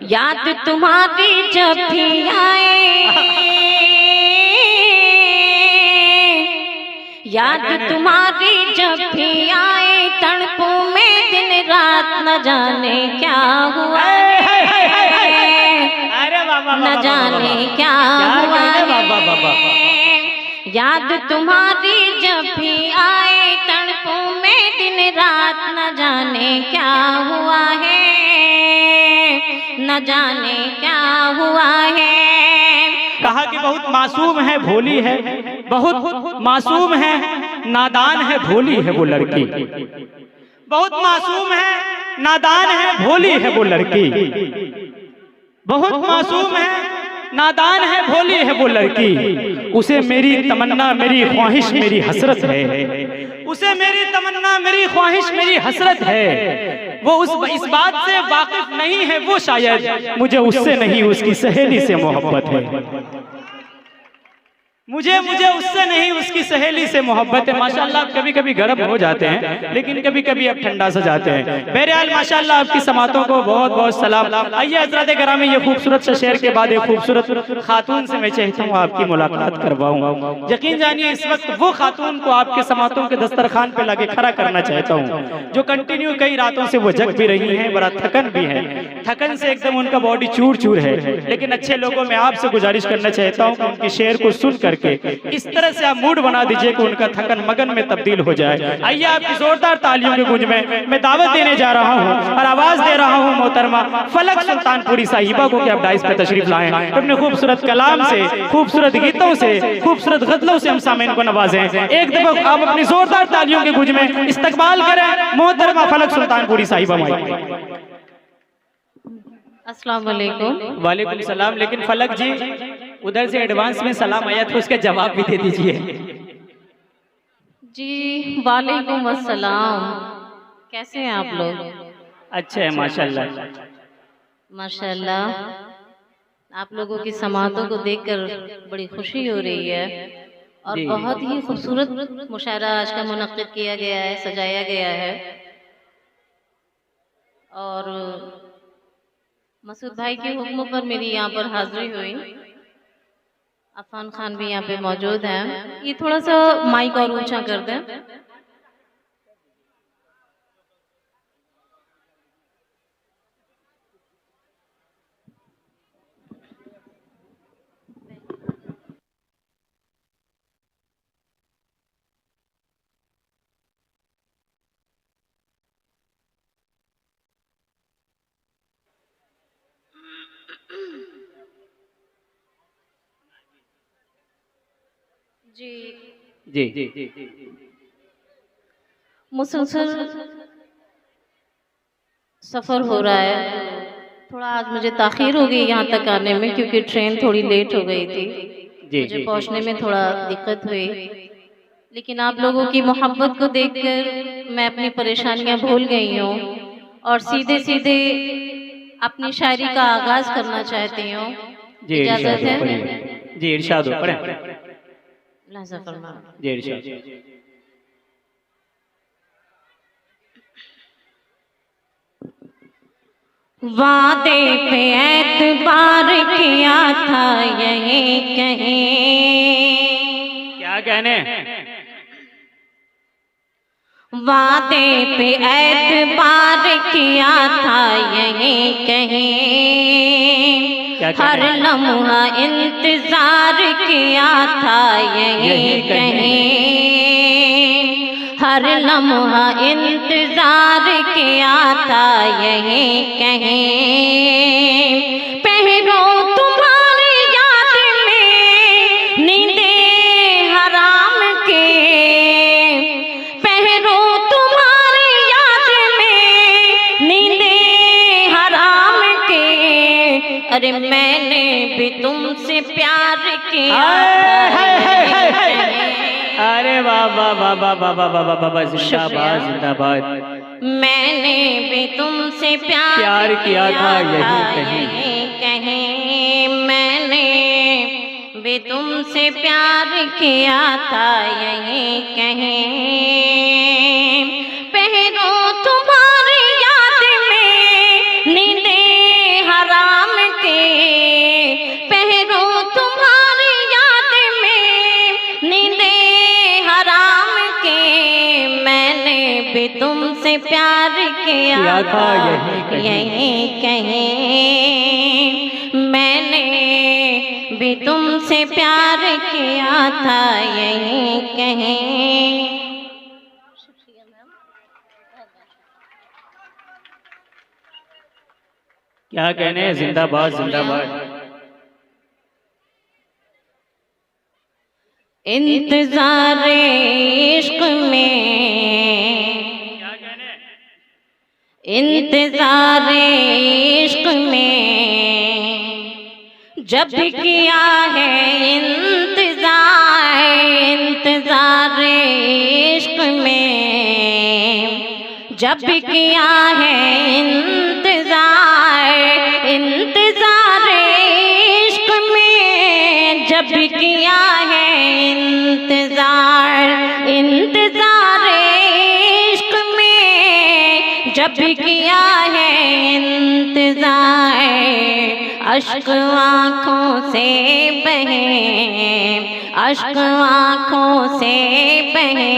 याद तुम्हारी जब भी आए, याद तुम्हारी जब भी आए, तड़पों में दिन रात न जाने क्या हुआ न जाने क्या हुआ है। याद तुम्हारी जब भी आए, तड़पों में दिन रात न जाने क्या हुआ है न जाने क्या हुआ है। कहा कि बहुत मासूम है भोली है, बहुत मासूम है नादान है भोली है वो लड़की, बहुत मासूम है नादान है भोली है वो लड़की, बहुत मासूम है नादान है भोली है वो लड़की। उसे मेरी तमन्ना मेरी ख्वाहिश मेरी हसरत है, उसे मेरी तमन्ना मेरी ख्वाहिश मेरी हसरत है। वो इस बात से वाकिफ नहीं है, वो शायद मुझे उससे नहीं उसकी सहेली से मोहब्बत है, मुझे उससे नहीं उसकी सहेली से मोहब्बत है। माशाल्लाह कभी कभी गर्म हो जाते हैं लेकिन कभी कभी अब ठंडा सा जाते हैं। बहरहाल माशाल्लाह आपकी समातों को बहुत बहुत सलाम। आइए हज़रात गिरामी, ये खूबसूरत सा शेर के बाद एक खूबसूरत खातून से मैं चाहता हूँ आपकी मुलाकात करवाऊँ। यकीन जानिए इस वक्त वो खातून को आपके समातों के दस्तरखान पे लाके खड़ा करना चाहता हूँ जो कंटिन्यू कई रातों से वो जग भी रही हैं, बड़ा थकन भी है, थकन से एकदम उनका बॉडी चूर चूर है। लेकिन अच्छे लोगों में आपसे गुजारिश करना चाहता हूँ कि उनकी शेर को सुन करके इस तरह से आप मूड बना दीजिए कि उनका थकन मगन में तब्दील हो जाए। आइए आपकी जोरदार तालियों के गूंज में मैं दावत देने जा रहा हूं और आवाज दे रहा हूं मोहतरमा फलक सुल्तानपुरी साहिबा को कि आप डाइस पे तशरीफ लाएं, अपने खूबसूरत कलाम से, खूबसूरत गीतों से, खूबसूरत गजलों से हम सामीन को नवाजें। एक दफा आप अपनी जोरदार तालियों के गूंज में इस्तकबाल करें मोहतरमा फलक सुल्तानपुरी साहिबा। अस्सलाम वालेकुम। वालेकुम सलाम। लेकिन फलक जी उधर से एडवांस में सलाम आया तो उसका जवाब भी दे दीजिए। जी वालेकुम अस्सलाम, कैसे हैं आप लोग? अच्छा है माशाल्लाह। माशाल्लाह आप लोगों की समातों को देखकर बड़ी खुशी हो रही है और बहुत ही खूबसूरत मुशायरा आज का मुनक्किद किया गया है, सजाया गया है। और मसूद भाई के हुक्म पर मेरी यहाँ पर हाजिरी हुई। अफान खान भी यहाँ पे मौजूद हैं। ये थोड़ा सा माइक और ऊंचा कर दें। जी जी जी जी मुसलसल सफ़र हो रहा है। थोड़ा आज मुझे ताख़ीर हो गई यहाँ तक आने में क्योंकि ट्रेन थोड़ी लेट हो गई थी, मुझे पहुँचने में थोड़ा दिक्कत हुई। लेकिन आप लोगों की मोहब्बत को देखकर मैं अपनी परेशानियाँ भूल गई हूँ और सीधे सीधे अपनी शायरी का आगाज़ करना चाहती हूँ। इजाज़त है? जी इरशाद हो पढ़ें। जी इरशाद। वादे पे एतबार किया था यही कहीं, क्या कहने? वादे पे एतबार किया था यही कहीं, हर लम्हा इंतजार किया था यही कहीं, हर लम्हा इंतजार किया था यही कहीं। पहरों तुम्हारी याद में नींदे हराम के, पहरों तुम्हारी याद में नींदे हराम के, अरे मैंने भी तुमसे प्यार किया था। अरे वाह वाह वाह वाह वाह वाह वाह वाह वाह, जिंदाबाद जिंदाबाद। मैंने भी तुमसे प्यार किया था यही कहीं, मैंने भी तुमसे प्यार किया था यही कहीं। पहरों तुम्हारी याद में नींदे हराम तुमसे प्यार किया था यहीं कहीं, मैंने भी तुमसे प्यार किया था यहीं कहीं। क्या कहने, जिंदाबाद जिंदाबाद। इंतजार इश्क में, इंतजार इश्क में जब किया है इंतजार, इंतजार इश्क में जब किया है इंतजार, इंतजार इश्क में जब किया है इंतजार, इंतजार इश्क में जब किया है इंतजार, अश्क आँखों से बहे, अश्क आँखों से बहे,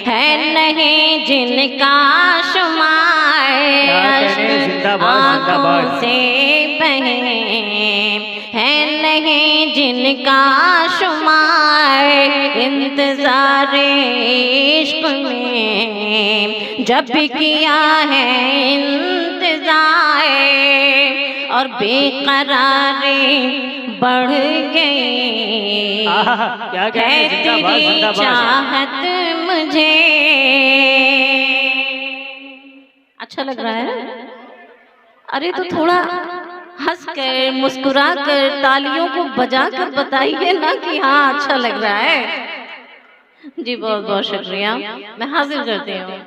है नहीं जिनका शुमार, अश्क आँखों से बहे, है नहीं जिनका शुमार, इंतजार इश्क में जब किया है इंतजार, और बेकरारी बढ़ गई क्या है तेरी चाहत मुझे। अच्छा लग रहा है? अरे तो थोड़ा हंस कर मुस्कुरा कर तालियों को बजा कर बताइए ना कि हाँ अच्छा लग रहा है। जी बहुत बहुत शुक्रिया, मैं हाजिर करती हूँ।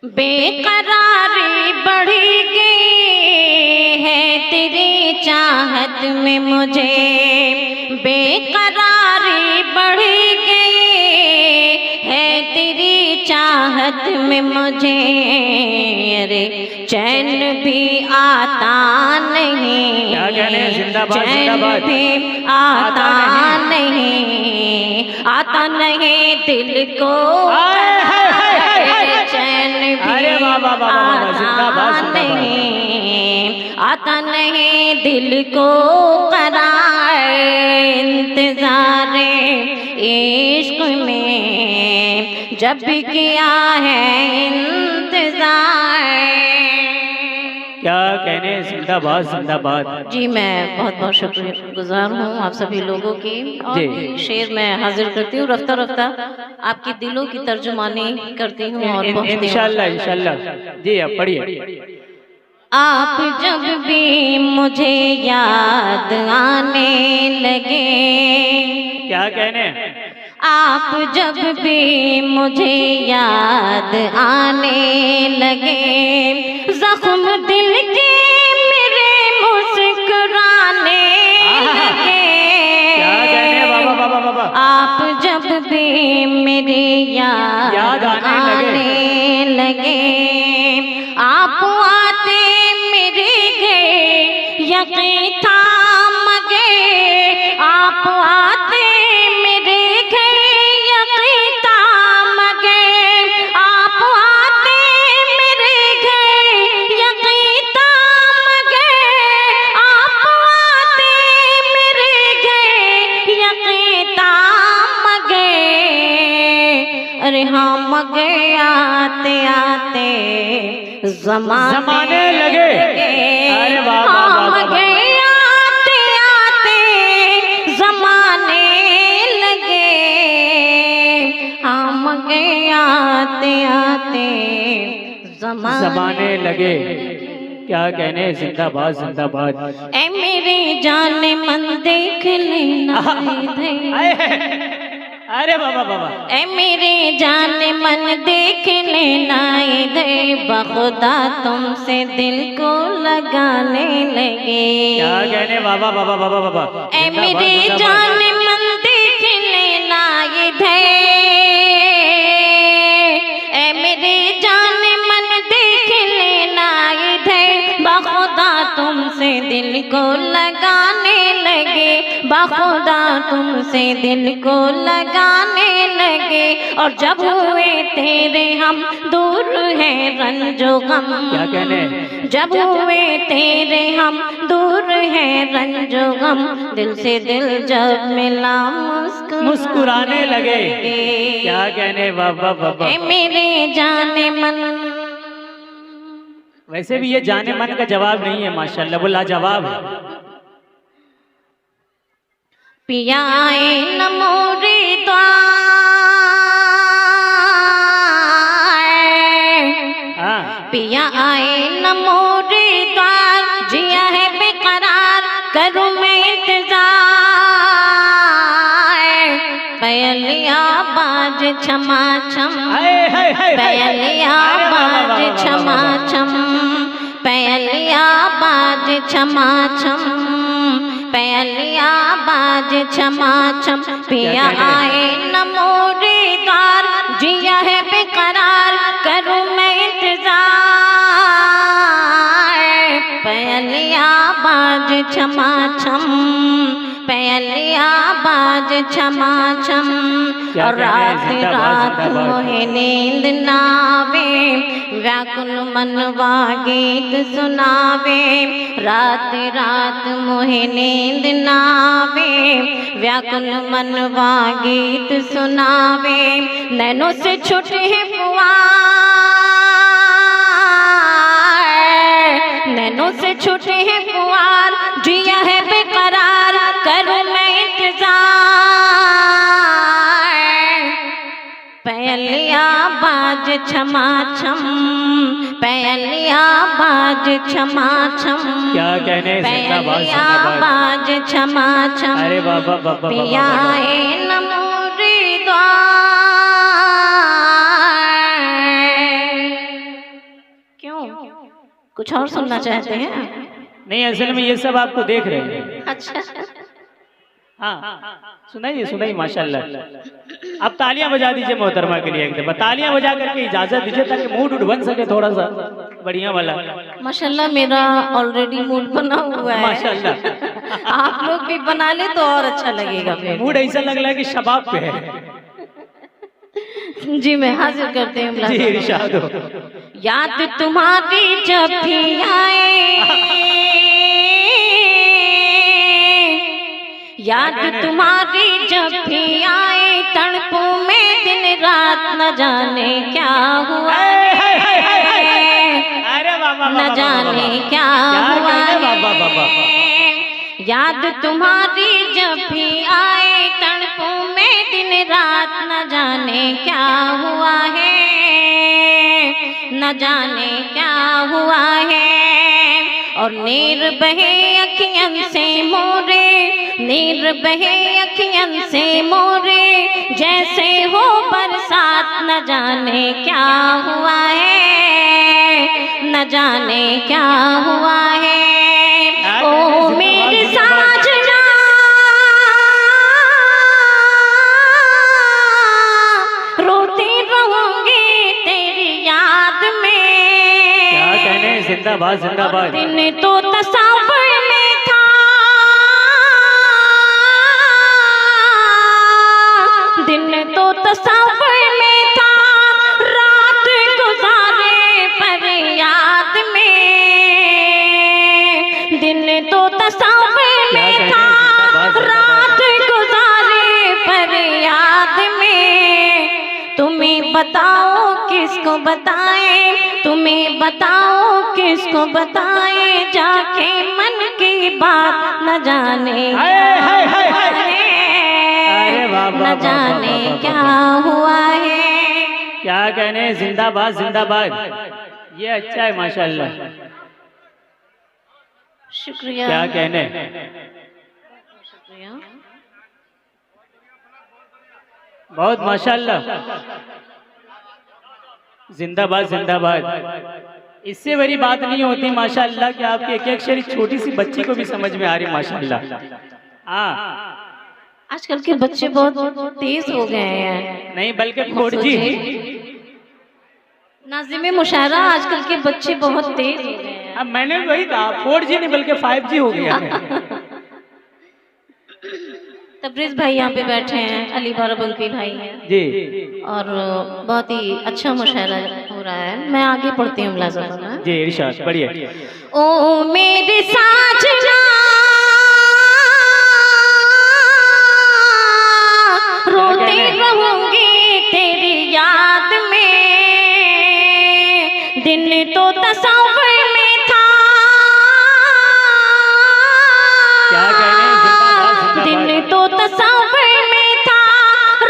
बेकरारी बढ़ी गई है तेरी चाहत में मुझे, बेकरारी बढ़ी गई है तेरी चाहत में मुझे, अरे चैन भी आता नहीं, चैन भी आता नहीं, आता नहीं दिल को, चैन भी आता नहीं, आता नहीं दिल को करार, इंतजार इश्क में जब किया है इंतजार। क्या कहने, जिंदाबाद जिंदाबाद। जी मैं बहुत बहुत शुक्रगुजार हूँ आप सभी लोगों की, और शेर मैं हाजिर करती हूँ रफ्ता रफ्ता आपके दिलों की तर्जुमानी करती हूँ और इंशाल्लाह इंशाल्लाह। जी आप पढ़िए। आप जब भी मुझे याद आने लगे, क्या कहने, आप जब भी मुझे याद आने लगे, जख्म दिल के मेरे मुस्कुराने लगे, क्या कहने बाबा बाबा बाबा। आप जब भी मेरे याद आने लगे, आप आते मेरे घर यकीन था मगे, आप आते मेरे घर यकीन था मगे, आप आते मेरे घर यकीन था मगे, आप आते मेरे घर यकीन था मगे, अरे हाँ मगे आते आते जमाने लगे, अरे बाबा मगे आते आते जमाने लगे, हाँ मगे आते आते जमाने लगे। क्या कहने, जिंदाबाद जिंदाबाद। ऐ मेरे जाने मन देख लेना इधर, अरे बाबा बाबा। ऐ मेरे जाने मन देख लेना इधर, बखुदा तुमसे दिल को लगाने लगे। क्या कहने बाबा बाबा बाबा बाबा। ऐ मेरे जाने मन देख लेना इधर, ऐ मेरे जाने मन देख लेना इधर, बखुदा तुमसे दिल को लगाने लगे, बाखुदा तुमसे दिल को लगाने लगे, और जब हुए तेरे हम दूर है रंजो गम। क्या कहने? जब हुए तेरे हम दूर है रंजो गम, दिल से दिल जब मिला मुस्कुराने लगे। क्या कहने बाबा बाबा। ए मेरे जाने मन। वैसे भी ये जाने मन का जवाब नहीं है, माशाल्लाह वो लाजवाब है। पिया आए न मोरे द्वार, पिया आए न मोरे द्वार, जिया है बेकरार करूं मैं इंतजार। पयलिया बाज छमा छम, पयलिया बाज छमा छम, पयलिया बाज छमा छम, पयलिया बाज छमा छम। पिया आए न मोरे द्वार, जिया है बेकरार करूं मैं इंतजार। पयलिया बाज छमा छम, पयलिया बाज छमा छम। और रात रात मोहे नींद नावे, व्याकुल मनवा गीत सुनावे। रात रात मोहे नींद नावे, व्याकुल मनवा गीत सुनावे। नैनों से छूटे हैं पुआर, नैनों से छूटे हैं पुआर, जिया है बेकरार करूं मैं इंतजार। पयलिया बाज छमा छम, पयलिया बाज छमा छम। क्या कहने? पयलिया बाज छमा छम। अरे बाबा बाबा। पिया आए न मोरे द्वार। क्यों, कुछ और सुनना चाहते हैं? नहीं, असल में ये सब आपको देख रहे हैं। अच्छा, हाँ सुनाइए सुनाइए माशाल्लाह। आप तालियां बजा दीजिए मोहतरमा के लिए, एकदम तालियां बजा करके इजाजत दीजिए ताकि मूड उठ बन सके थोड़ा सा बढ़िया वाला। माशाल्लाह मेरा ऑलरेडी मूड बना हुआ है। माशाल्लाह आप लोग भी बना ले तो और अच्छा लगेगा। मूड ऐसा लग रहा है कि शबाब पे है। जी मैं हाजिर करते हैं। जी इरशाद हो। याद तुम्हारी जब भी आए, याद तुम्हारी जब भी आए, तड़पों में दिन रात न जाने क्या हुआ है, न जाने क्या हुआ है। याद तुम्हारी जब भी आए, तड़पों में दिन रात न जाने क्या हुआ है, न जाने क्या हुआ है। और नीर बहे अखियन से मोरे, नीर बहे अखियन से मोरे, जैसे हो बरसात न जाने क्या हुआ है, न जाने क्या हुआ है। ओ मेरे साजना रोती रहूंगी तेरी याद में। क्या कहने? जिंदाबाद जिंदाबाद। दिन तो तस्वीर में था, दिन तो तस्वीर में था, रात गुजारे पर याद में। दिन तो तस्वीर में था, रात गुजारे पर याद में। तुम्हें बताओ किसको बताएं, तुम्हें बताओ किसको बताएं, जाके मन की बात न जाने न जाने क्या हुआ है। क्या कहने? जिंदाबाद जिंदाबाद। ये अच्छा है माशाल्लाह। शुक्रिया। क्या कहने? शुक्रिया। बहुत माशाल्लाह। जिंदाबाद जिंदाबाद। इससे बड़ी बात नहीं होती माशाल्लाह कि आपकी एक एक शरीर छोटी सी बच्ची को भी समझ में आ रही माशाल्लाह। हाँ आजकल के बच्चे बहुत तेज हो गए हैं। नहीं बल्कि 4G। नाज़िम मुशायरा आजकल के बच्चे बहुत तेज हो गए हैं। अब मैंने वही कहा 4G नहीं बल्कि 5G हो गया है। तबरेज़ भाई यहाँ पे बैठे हैं, अली बाराबंकी भाई हैं जी, और बहुत ही अच्छा मुशायरा हो रहा है। मैं आगे पढ़ती हूँ मुलाज़ा फरमाएं। जी इरशाद पढ़िए। ओ मेरे साजना रोती रहूंगी तेरी याद में, दिन तो तस्वीर में था, क्या कह रहे हैं? दिन तो तस्वीर में था,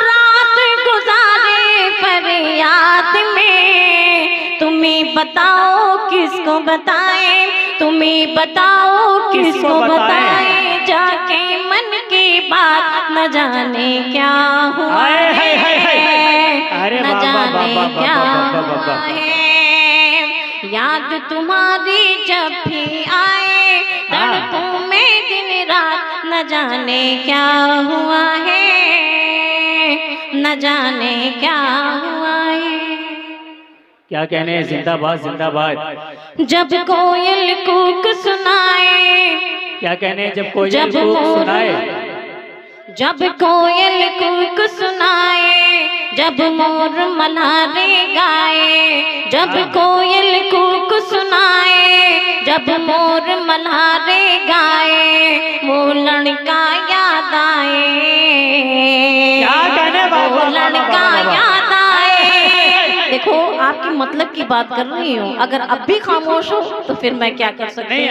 रात गुजारे फरियाद में। तुम्हें बताओ किसको बताएं, तुम्हें बताओ किसको बताएं, जाके मन की बात न जाने क्या हुआ है, न जाने क्या हुआ है। याद तुम्हारी जब भी आए तड़पूं में दिन रात, न जाने क्या हुआ है, न जाने क्या हुआ है। क्या कहने हैं? जिंदाबाद जिंदाबाद। जब कोयल कूक सुनाए, क्या कहने हैं? जब कोयल कूक सुनाए, जब कोयल कूक सुनाए, जब मोर मल्हारे गाए, जब कोयल कूक सुनाए, जब मोर मल्हारे गाए, वो लड़का याद आए, क्या कहने? वो लड़का याद आए। देखो आपकी मतलब की बात कर रही हूँ, अगर अब भी खामोश हो तो फिर मैं क्या कर सकती हूँ? नहीं,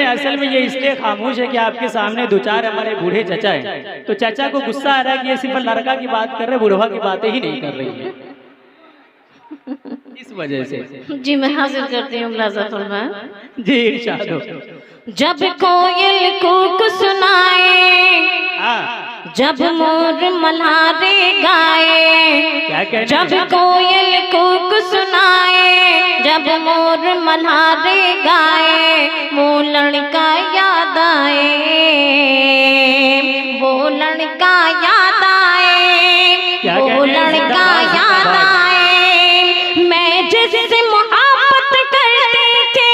असल में ये इसलिए खामोश है कि आपके सामने दो चार हमारे बूढ़े चचा हैं, तो चचा को गुस्सा आ रहा है कि ये सिर्फ लड़का की बात कर रहे, बुढ़वा की बातें ही नहीं कर रही है, इस वजह से। जी मैं हाजिर करती हूँ मुलाज़ा फरमाएं। जी इरशाद हो। जब कोयल कूक सुनाए, जब मोर मल्हारे गाए, क्या कहने? जब कोयल कूक सुनाए, जब मोर मल्हारे गाए, वो लड़का याद आए, वो लड़का याद आए, वो लड़का याद आए। मैं जिससे मोहब्बत करती थी,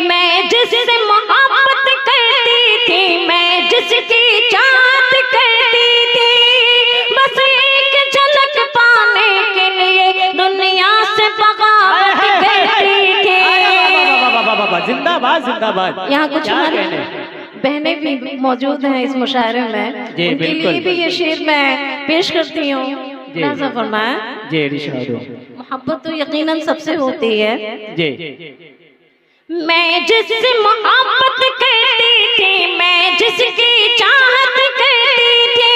मैं जिससे मोहब्बत करती थी, मैं जिसकी चाहत करती थी, बस एक झलक पाने के लिए दुनिया से बगावत करती थी। जिंदाबाद जिंदाबाद। यहाँ कुछ बहनें भी मौजूद हैं इस मुशायरे में, उनके लिए भी ये शेर मैं पेश करती हूँ। मुलाज़ा फरमाएं। जी इरशाद हो। मोहब्बत तो यकीनन सबसे होती है। जी। मैं जिससे मोहब्बत करती थी, मैं जिसकी चाहत करती थी,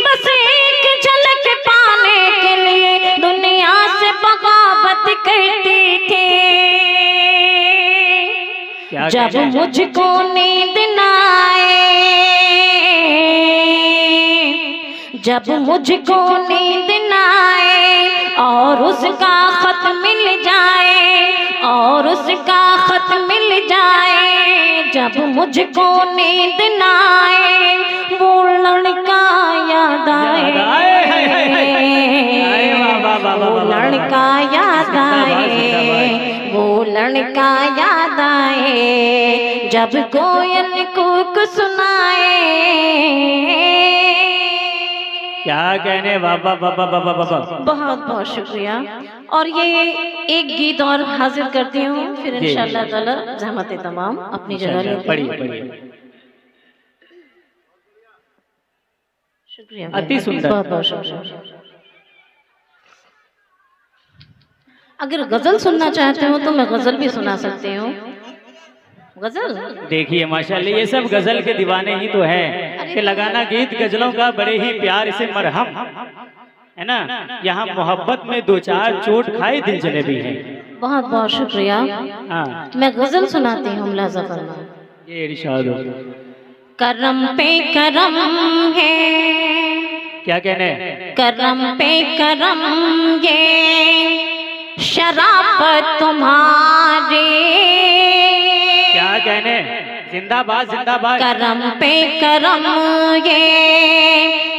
बस एक झलक पाने के लिए दुनिया से बगावत करती थी। जब मुझको नींद न आए, जब मुझको नींद न आए, और उसका खत मिल जाए, और उसका खत मिल जाए, जब मुझको नींद न आए, वो लड़का याद आए, वो लड़का याद आए, वो लड़का याद आए, जब कोयल कूक सुनाए। क्या कहने? बाबा बाबा बाबा बाबा। बहुत बहुत शुक्रिया। और ये एक गीत और हाजिर करती हूँ, फिर इंशाअल्लाह ताला ज़हमत तमाम अपनी जगह लेती हूँ। पढ़िए। शुक्रिया, अति सुंदर। बहुत बहुत शुक्रिया। अगर गजल सुनना चाहते हो तो मैं गजल भी सुना सकती हूँ। गजल देखिए माशाल्लाह, ये सब गजल के दीवाने ही तो हैं कि लगाना गीत गजलों का बड़े ही प्यार से मरहम है ना। यहाँ मोहब्बत में दो चार चोट खाए दिल जलेबी है। बहुत बहुत शुक्रिया। हाँ, मैं गजल सुनाती हूँ। मुलाज़ा फरमाएं। ये इरशाद हो। करम पे करम है, क्या कहने? करम पे करम ये शराफत तुम्हारी। क्या कहने? जिंदाबाद जिंदाबाद। करम पे करम ये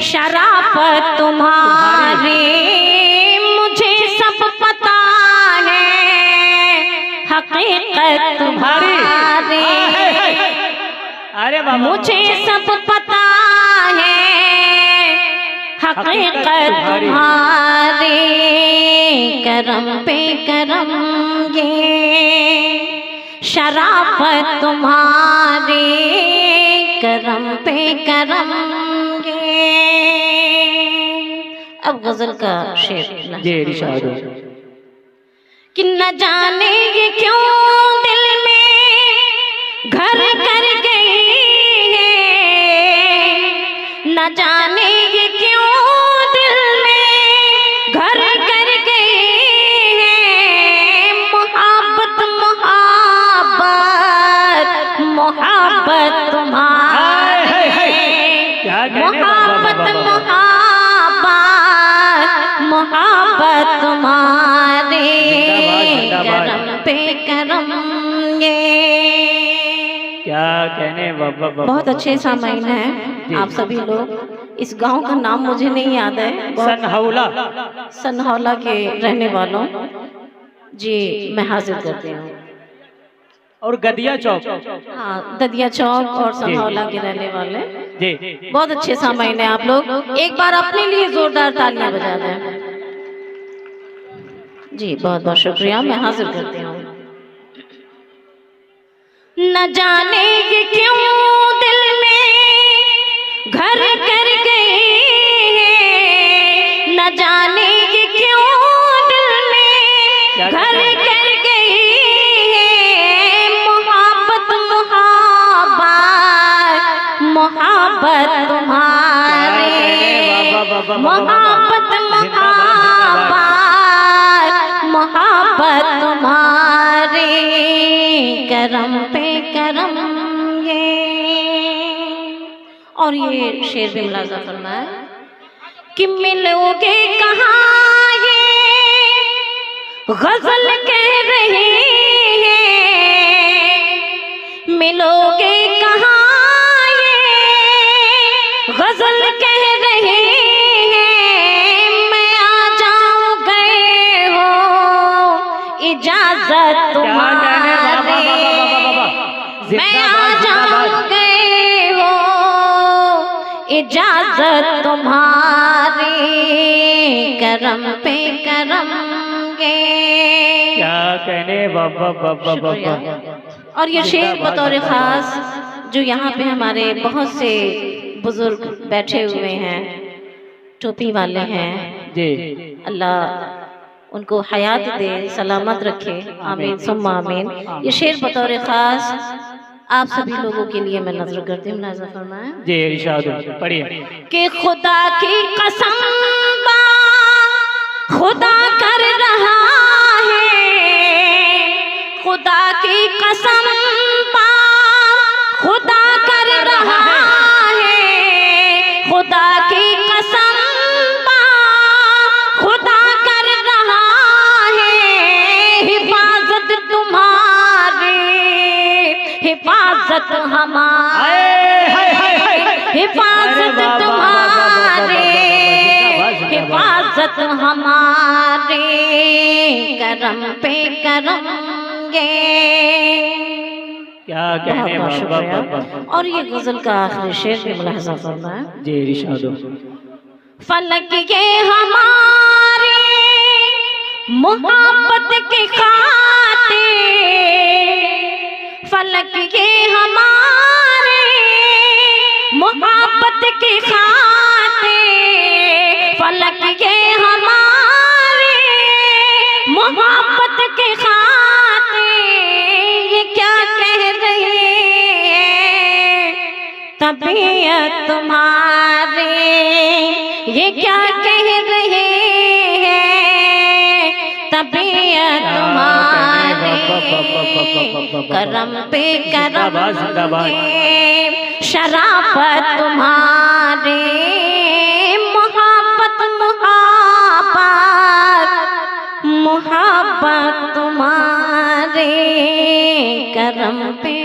शराफत तुम्हारी, मुझे सब पता है हकीकत तुम्हारी। अरे बाबा, मुझे सब पता है हकीकत तुम्हारे, करम पे करम ये शराफत तुम्हारे, करम पे करम ये। अब गजल का शेर जी इरशाद। कि न जाने ये क्यों दिल में घर कर गई है, न जाने ये क्यों दिल में घर कर गई है, मोहब्बत मोहब्बत मोहब्बत तुम्हारे, मोहब्बत मोहब्बत मोहब्बत तुम्हारे, करम पे करम ये। क्या कहने बाबा। बहुत अच्छे सामाइन हैं आप सभी लोग। इस गांव का नाम मुझे नहीं याद है। सनहौला, सनहौला के रहने वालों जी मैं हाजिर करती हूँ। और गदिया चौक, हाँ ददिया चौक और सनहौला के रहने वाले जी। बहुत अच्छे सामाइन हैं आप लोग। एक बार अपने लिए जोरदार तालियां बजा दें। जी बहुत बहुत शुक्रिया, मैं हाजिर करती हूँ। न जाने ये क्यों दिल में घर कर गई है, न जाने ये क्यों दिल में घर कर गई है, मोहब्बत मोहब्बत मोहब्बत तुम्हारे, मोहब्बत मोहब्बत मोहब्बत तुम्हारे, करम पे करम ये। और ये शेर भी मुलाजा करना है कि मिलोगे कहाँ ये गजल कह रही है, मिलोगे कहाँ ये गजल कह रही है, मैं आ जाऊं गए हो इजाजत तुम्हारे, मैं आ जाऊं गए हो इजाजत तुम्हारी, करम पे करम गे। क्या कहने बाबा बाबा बाबा। और ये शेर बतौर खास जो यहाँ पे हमारे बहुत से बुजुर्ग बैठे हुए हैं, टोपी वाले हैं जी, अल्लाह उनको हयात दे, सलामत रखे, आमीन सुम्मा आमीन। ये शेर बतौर खास आप सभी लोगों के लिए मैं नजर करती हूँ। नजर फरमाएं जी इरशाद पढ़िए। कि खुदा की कसम बा खुदा कर रहा है, खुदा की कसम बा खुदा कर रहा है, खुदा की कसम बा खुदा कर रहा है, हिफाजत तुम्हारी हिफाजत हमारी, हिफाजत तुम्हारी हिफाजत हमारे, करम पे करम गे। क्या कहने बाबा। और ये गजल का आखिरी शेर भी मुलाहिजा करना है जी इरशाद। फलक ये हमारे मोहब्बत के खातिर, फलक ये हमारे मोहब्बत के खातिर, फलक ये हमारे मोहब्बत के खातिर, ये क्या कह रही है तबीयत तुम्हारी, ये क्या कह रहे हैं तबीयत तुम्हारी, करम पे करम के शराफत तुम्हारे, मोहब्बत मोहब्बत मोहब्बत तुम्हारे, करम पे